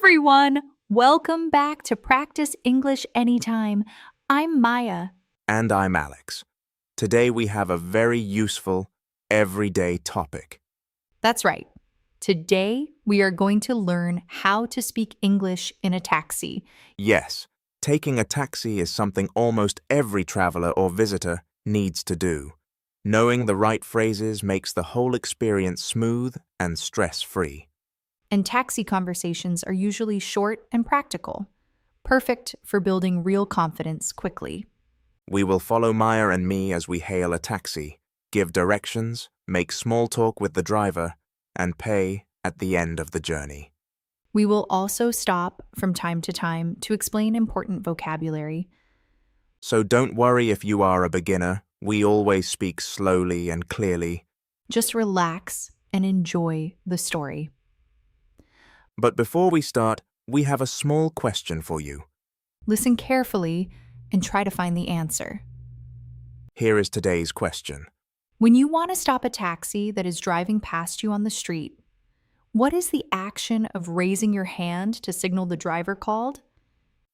everyone! Welcome back to Practice English Anytime. I'm Maya. And I'm Alex. Today we have a very useful, everyday topic. That's right. Today we are going to learn how to speak English in a taxi. Yes, taking a taxi is something almost every traveler or visitor needs to do. Knowing the right phrases makes the whole experience smooth and stress-free. And taxi conversations are usually short and practical, perfect for building real confidence quickly. We will follow Maya and me as we hail a taxi, give directions, make small talk with the driver, and pay at the end of the journey. We will also stop from time to time to explain important vocabulary. So don't worry if you are a beginner. We always speak slowly and clearly. Just relax and enjoy the story. But before we start, we have a small question for you. Listen carefully and try to find the answer. Here is today's question. When you want to stop a taxi that is driving past you on the street, what is the action of raising your hand to signal the driver called?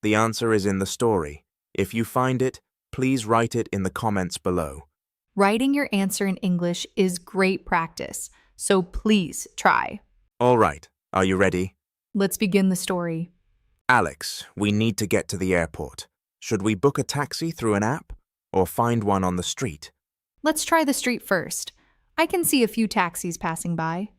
The answer is in the story. If you find it, please write it in the comments below. Writing your answer in English is great practice, so please try. All right, are you ready? Let's begin the story. Alex, we need to get to the airport. Should we book a taxi through an app or find one on the street? Let's try the street first. I can see a few taxis passing by.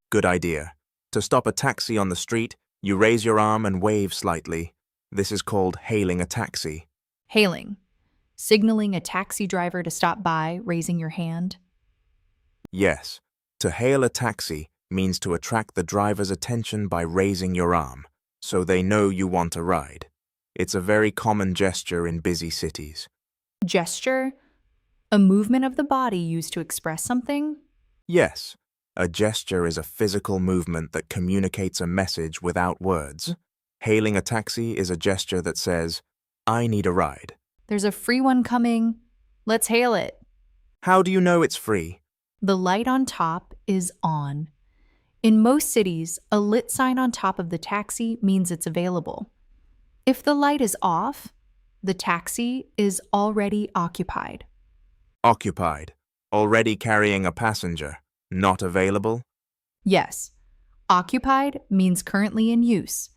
Good idea. To stop a taxi on the street, you raise your arm and wave slightly. This is called hailing a taxi. Hailing. Signaling a taxi driver to stop by, raising your hand. Yes, to hail a taxi means to attract the driver's attention by raising your arm, so they know you want a ride. It's a very common gesture in busy cities. Gesture? A movement of the body used to express something? Yes, a gesture is a physical movement that communicates a message without words. Hailing a taxi is a gesture that says, I need a ride. There's a free one coming. Let's hail it. How do you know it's free? The light on top is on. In most cities, a lit sign on top of the taxi means it's available. If the light is off, the taxi is already occupied. Occupied. Already carrying a passenger. Not available? Yes. Occupied means currently in use.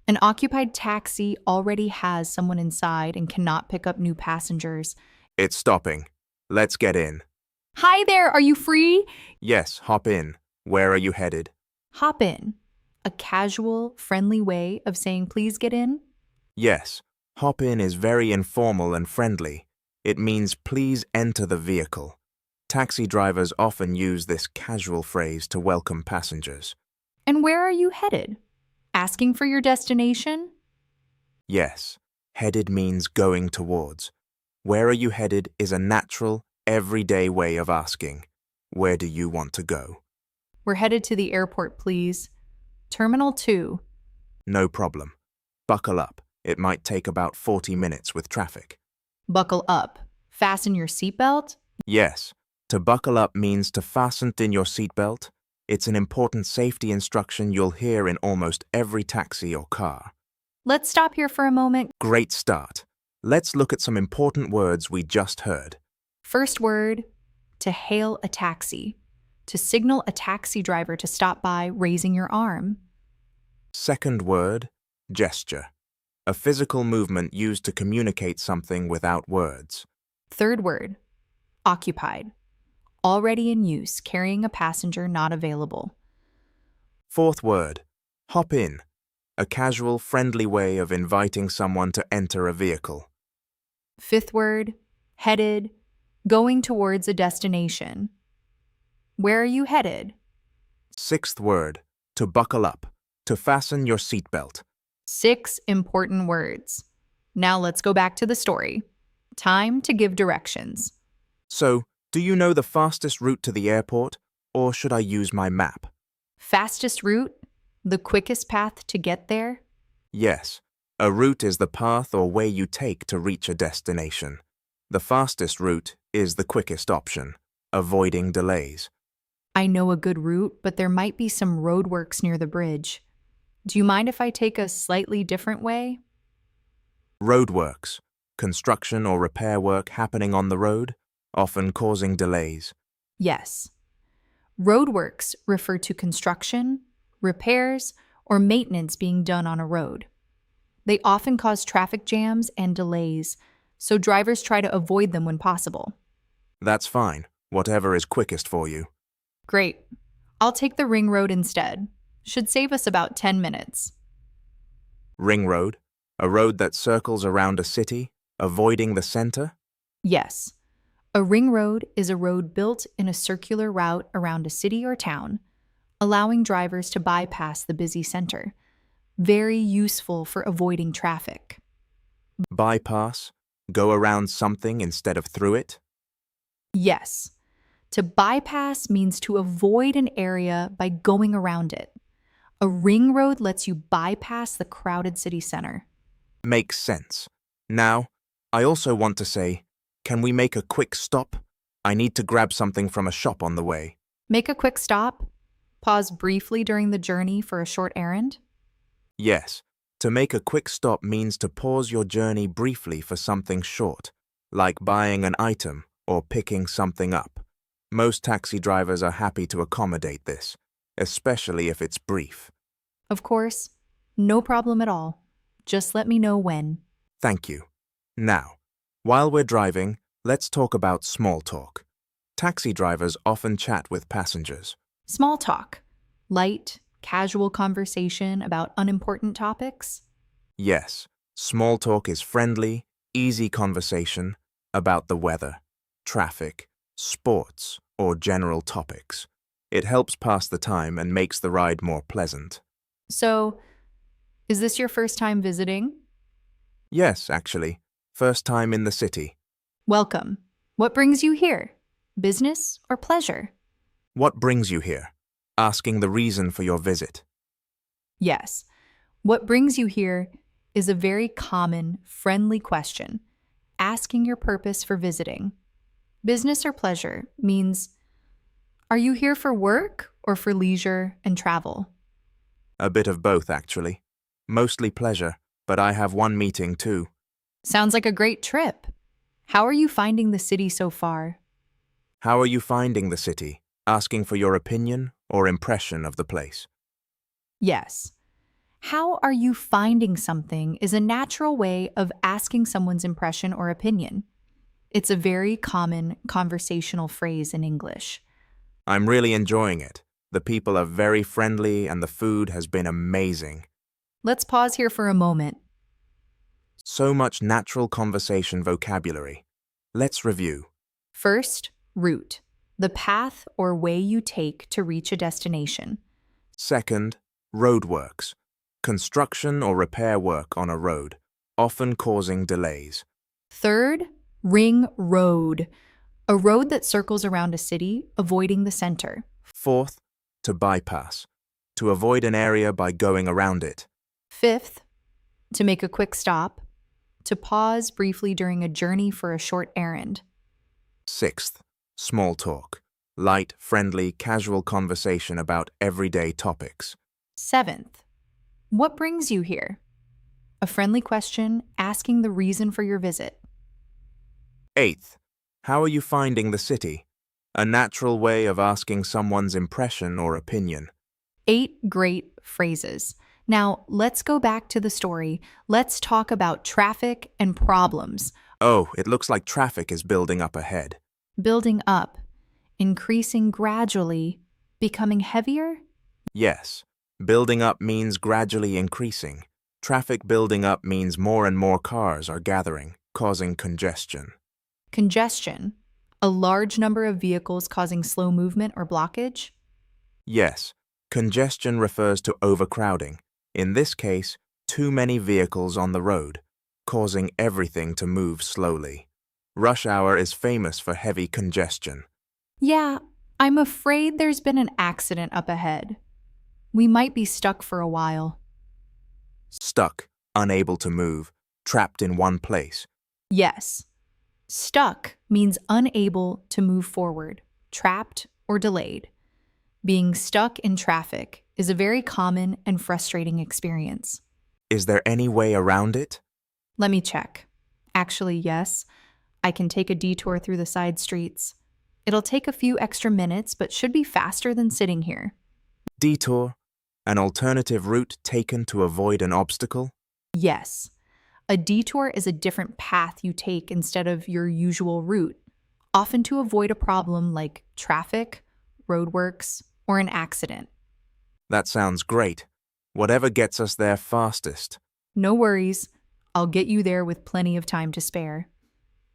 An occupied taxi already has someone inside and cannot pick up new passengers. It's stopping. Let's get in. Hi there, are you free? Yes, hop in. Where are you headed? Hop in. A casual, friendly way of saying please get in? Yes, hop in is very informal and friendly. It means please enter the vehicle. Taxi drivers often use this casual phrase to welcome passengers. And where are you headed? Asking for your destination? Yes, headed means going towards. Where are you headed is a natural, everyday way of asking. Where do you want to go? We're headed to the airport, please. Terminal 2. No problem. Buckle up. It might take about 40 minutes with traffic. Buckle up. Fasten your seatbelt? Yes, to buckle up means to fasten in your seatbelt. It's an important safety instruction you'll hear in almost every taxi or car. Let's stop here for a moment. Great start. Let's look at some important words we just heard. First word, to hail a taxi. To signal a taxi driver to stop by, raising your arm. Second word, gesture. A physical movement used to communicate something without words. Third word, occupied. Already in use, carrying a passenger not available. Fourth word, hop in. A casual, friendly way of inviting someone to enter a vehicle. Fifth word, headed. Going towards a destination. Where are you headed? Sixth word, to buckle up. To fasten your seatbelt. 6 important words. Now let's go back to the story. Time to give directions. So, do you know the fastest route to the airport, or should I use my map? Fastest route? The quickest path to get there? Yes, a route is the path or way you take to reach a destination. The fastest route is the quickest option, avoiding delays. I know a good route, but there might be some roadworks near the bridge. Do you mind if I take a slightly different way? Roadworks, construction or repair work happening on the road, often causing delays. Yes. Roadworks refer to construction, repairs, or maintenance being done on a road. They often cause traffic jams and delays, so drivers try to avoid them when possible. That's fine, whatever is quickest for you. Great. I'll take the ring road instead. Should save us about 10 minutes. Ring road, a road that circles around a city, avoiding the center? Yes. A ring road is a road built in a circular route around a city or town, allowing drivers to bypass the busy center. Very useful for avoiding traffic. Bypass, go around something instead of through it? Yes. To bypass means to avoid an area by going around it. A ring road lets you bypass the crowded city center. Makes sense. Now, I also want to say, can we make a quick stop? I need to grab something from a shop on the way. Make a quick stop. Pause briefly during the journey for a short errand. Yes, to make a quick stop means to pause your journey briefly for something short, like buying an item or picking something up. Most taxi drivers are happy to accommodate this, especially if it's brief. Of course, no problem at all. Just let me know when. Thank you. Now, while we're driving, let's talk about small talk. Taxi drivers often chat with passengers. Small talk. Light, casual conversation about unimportant topics. Yes, small talk is friendly, easy conversation about the weather, traffic, sports, or general topics. It helps pass the time and makes the ride more pleasant. So, is this your first time visiting? Yes, actually. First time in the city. Welcome. What brings you here? Business or pleasure? What brings you here? Asking the reason for your visit. Yes. What brings you here is a very common, friendly question, asking your purpose for visiting. Business or pleasure means, are you here for work or for leisure and travel? A bit of both, actually. Mostly pleasure, but I have one meeting too. Sounds like a great trip. How are you finding the city so far? How are you finding the city? Asking for your opinion or impression of the place. Yes. How are you finding something is a natural way of asking someone's impression or opinion. It's a very common conversational phrase in English. I'm really enjoying it. The people are very friendly and the food has been amazing. Let's pause here for a moment. So much natural conversation vocabulary. Let's review. First, route, the path or way you take to reach a destination. Second, roadworks, construction or repair work on a road, often causing delays. Third, ring road, a road that circles around a city, avoiding the center. Fourth, to bypass, to avoid an area by going around it. Fifth, to make a quick stop, to pause briefly during a journey for a short errand. Sixth, small talk, light, friendly, casual conversation about everyday topics. Seventh, what brings you here? A friendly question asking the reason for your visit. Eighth, how are you finding the city? A natural way of asking someone's impression or opinion. 8 great phrases. Now, let's go back to the story. Let's talk about traffic and problems. Oh, it looks like traffic is building up ahead. Building up, increasing gradually, becoming heavier? Yes, building up means gradually increasing. Traffic building up means more and more cars are gathering, causing congestion. Congestion, a large number of vehicles causing slow movement or blockage? Yes, congestion refers to overcrowding. In this case, too many vehicles on the road, causing everything to move slowly. Rush hour is famous for heavy congestion. Yeah, I'm afraid there's been an accident up ahead. We might be stuck for a while. Stuck, unable to move, trapped in one place. Yes. Stuck means unable to move forward, trapped or delayed. Being stuck in traffic is a very common and frustrating experience. Is there any way around it? Let me check. Actually, yes. I can take a detour through the side streets. It'll take a few extra minutes, but should be faster than sitting here. Detour? An alternative route taken to avoid an obstacle? Yes. A detour is a different path you take instead of your usual route, often to avoid a problem like traffic, roadworks, or an accident. That sounds great. Whatever gets us there fastest. No worries. I'll get you there with plenty of time to spare.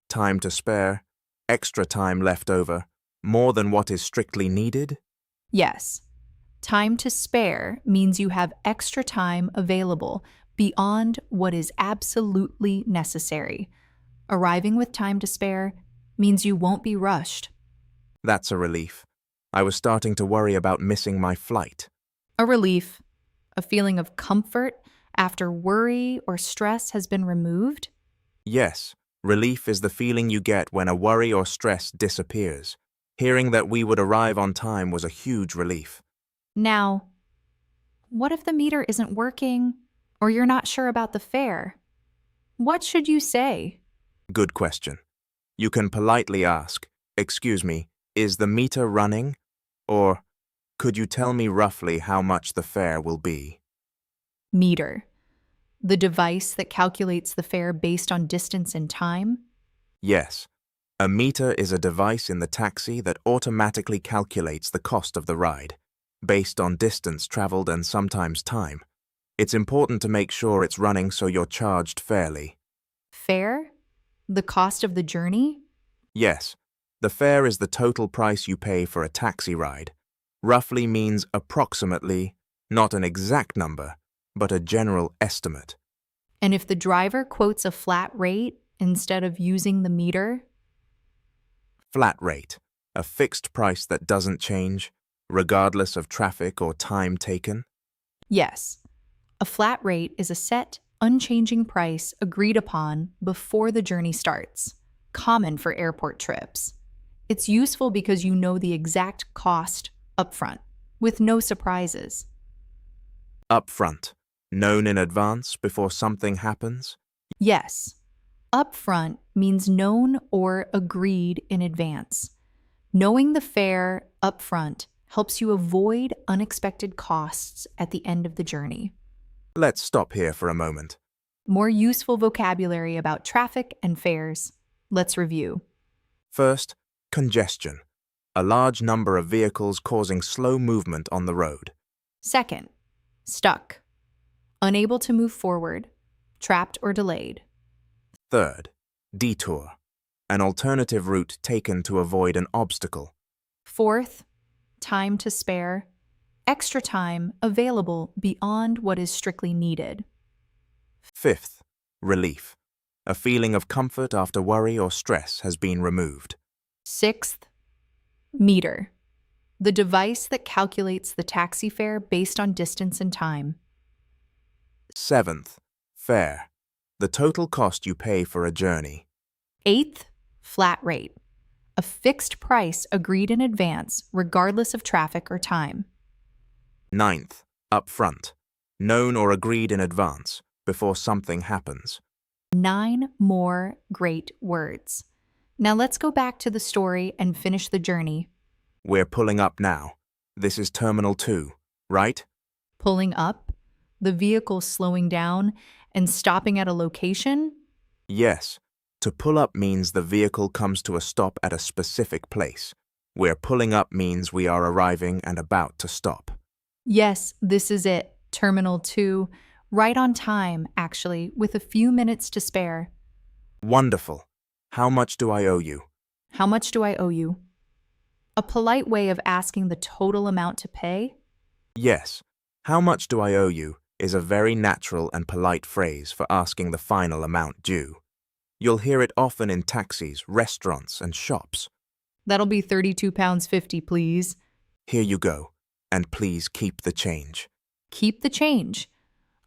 Time to spare, extra time left over, more than what is strictly needed? Yes. Time to spare means you have extra time available beyond what is absolutely necessary. Arriving with time to spare means you won't be rushed. That's a relief. I was starting to worry about missing my flight. A relief, a feeling of comfort after worry or stress has been removed. Yes, relief is the feeling you get when a worry or stress disappears. Hearing that we would arrive on time was a huge relief. Now, what if the meter isn't working or you're not sure about the fare? What should you say? Good question. You can politely ask, "Excuse me, is the meter running?" Or, "Could you tell me roughly how much the fare will be?" Meter, the device that calculates the fare based on distance and time. Yes. A meter is a device in the taxi that automatically calculates the cost of the ride, based on distance traveled and sometimes time. It's important to make sure it's running so you're charged fairly. Fare, the cost of the journey. Yes, the fare is the total price you pay for a taxi ride. Roughly means approximately, not an exact number, but a general estimate. And if the driver quotes a flat rate instead of using the meter. Flat rate, a fixed price that doesn't change, regardless of traffic or time taken. Yes, a flat rate is a set, unchanging price agreed upon before the journey starts, common for airport trips. It's useful because you know the exact cost upfront, with no surprises. Upfront, known in advance before something happens. Yes, upfront means known or agreed in advance. Knowing the fare upfront helps you avoid unexpected costs at the end of the journey. Let's stop here for a moment. More useful vocabulary about traffic and fares. Let's review. First, congestion, a large number of vehicles causing slow movement on the road. Second, stuck, unable to move forward, trapped or delayed. Third, detour, an alternative route taken to avoid an obstacle. Fourth, time to spare, extra time available beyond what is strictly needed. Fifth, relief, a feeling of comfort after worry or stress has been removed. Sixth, meter, the device that calculates the taxi fare based on distance and time. Seventh, fare, the total cost you pay for a journey. Eighth, flat rate, a fixed price agreed in advance regardless of traffic or time. Ninth, upfront, known or agreed in advance before something happens. 9 more great words. Now let's go back to the story and finish the journey. We're pulling up now. This is Terminal 2, right? Pulling up, the vehicle slowing down and stopping at a location. Yes. To pull up means the vehicle comes to a stop at a specific place. Where pulling up means we are arriving and about to stop. Yes, this is it. Terminal 2. Right on time, actually, with a few minutes to spare. Wonderful. How much do I owe you? How much do I owe you? A polite way of asking the total amount to pay? Yes. How much do I owe you is a very natural and polite phrase for asking the final amount due. You'll hear it often in taxis, restaurants, and shops. That'll be £32.50, please. Here you go. And please keep the change. Keep the change.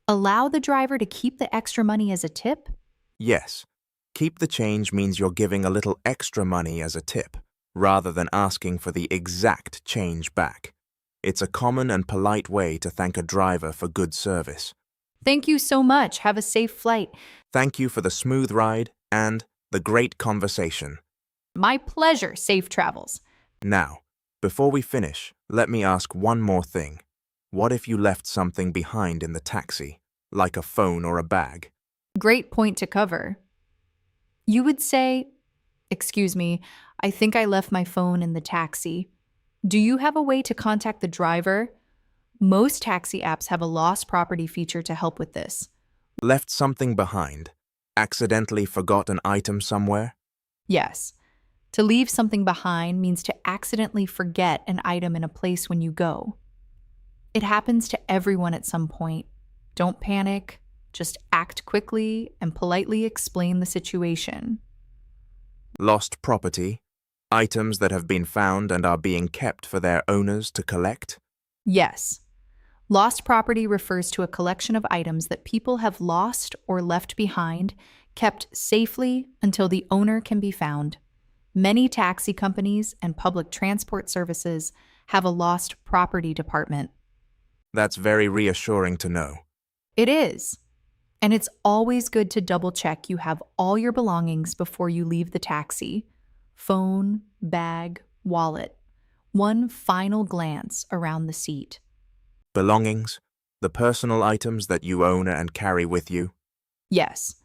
Allow the driver to keep the extra money as a tip? Yes. Keep the change means you're giving a little extra money as a tip, rather than asking for the exact change back. It's a common and polite way to thank a driver for good service. Thank you so much. Have a safe flight. Thank you for the smooth ride and the great conversation. My pleasure. Safe travels. Now, before we finish, let me ask one more thing. What if you left something behind in the taxi, like a phone or a bag? Great point to cover. You would say, "Excuse me, I think I left my phone in the taxi. Do you have a way to contact the driver?" Most taxi apps have a lost property feature to help with this. Left something behind? Accidentally forgot an item somewhere? Yes. To leave something behind means to accidentally forget an item in a place when you go. It happens to everyone at some point. Don't panic. Just act quickly and politely explain the situation. Lost property? Items that have been found and are being kept for their owners to collect? Yes. Lost property refers to a collection of items that people have lost or left behind, kept safely until the owner can be found. Many taxi companies and public transport services have a lost property department. That's very reassuring to know. It is. And it's always good to double check you have all your belongings before you leave the taxi. Phone, bag, wallet. One final glance around the seat. Belongings? The personal items that you own and carry with you? Yes,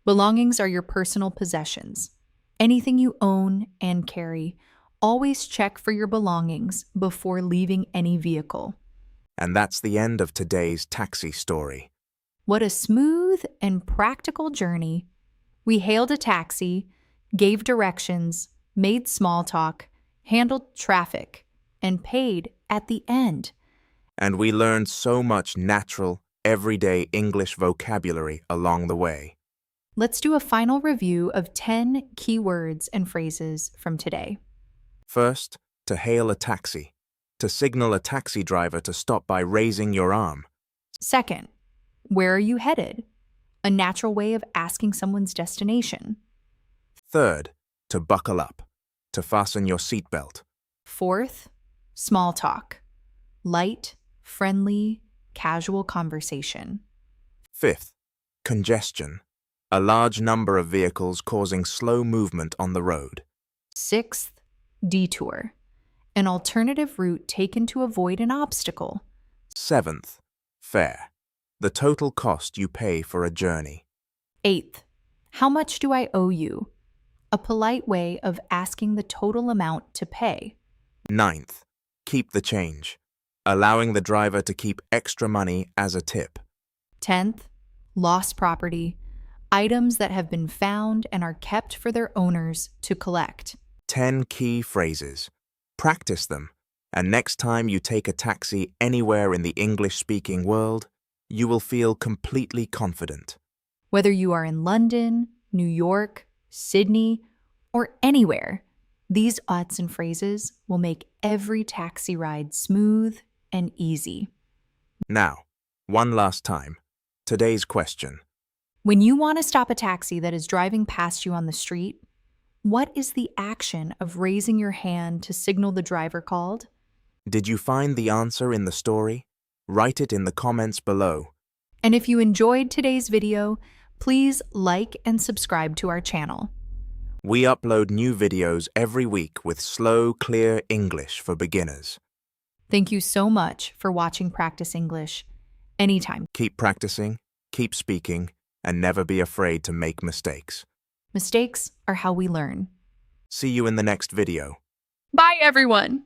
belongings are your personal possessions. Anything you own and carry, always check for your belongings before leaving any vehicle. And that's the end of today's taxi story. What a smooth and practical journey. We hailed a taxi, gave directions, made small talk, handled traffic, and paid at the end. And we learned so much natural, everyday English vocabulary along the way. Let's do a final review of 10 key words and phrases from today. First, to hail a taxi. To signal a taxi driver to stop by raising your arm. Second, where are you headed? A natural way of asking someone's destination. Third, to buckle up. To fasten your seatbelt. Fourth, small talk. Light, friendly, casual conversation. Fifth, congestion. A large number of vehicles causing slow movement on the road. Sixth, detour. An alternative route taken to avoid an obstacle. Seventh, fare. The total cost you pay for a journey. Eighth, how much do I owe you? A polite way of asking the total amount to pay. Ninth, keep the change. Allowing the driver to keep extra money as a tip. 10th, lost property. Items that have been found and are kept for their owners to collect. 10 key phrases. Practice them, and next time you take a taxi anywhere in the English-speaking world, you will feel completely confident. Whether you are in London, New York, Sydney, or anywhere, these odds and phrases will make every taxi ride smooth and easy. Now, one last time. Today's question. When you want to stop a taxi that is driving past you on the street, what is the action of raising your hand to signal the driver called? Did you find the answer in the story? Write it in the comments below. And if you enjoyed today's video, please like and subscribe to our channel. We upload new videos every week with slow, clear English for beginners. Thank you so much for watching Practice English. Anytime. Keep practicing, keep speaking, and never be afraid to make mistakes. Mistakes are how we learn. See you in the next video. Bye, everyone.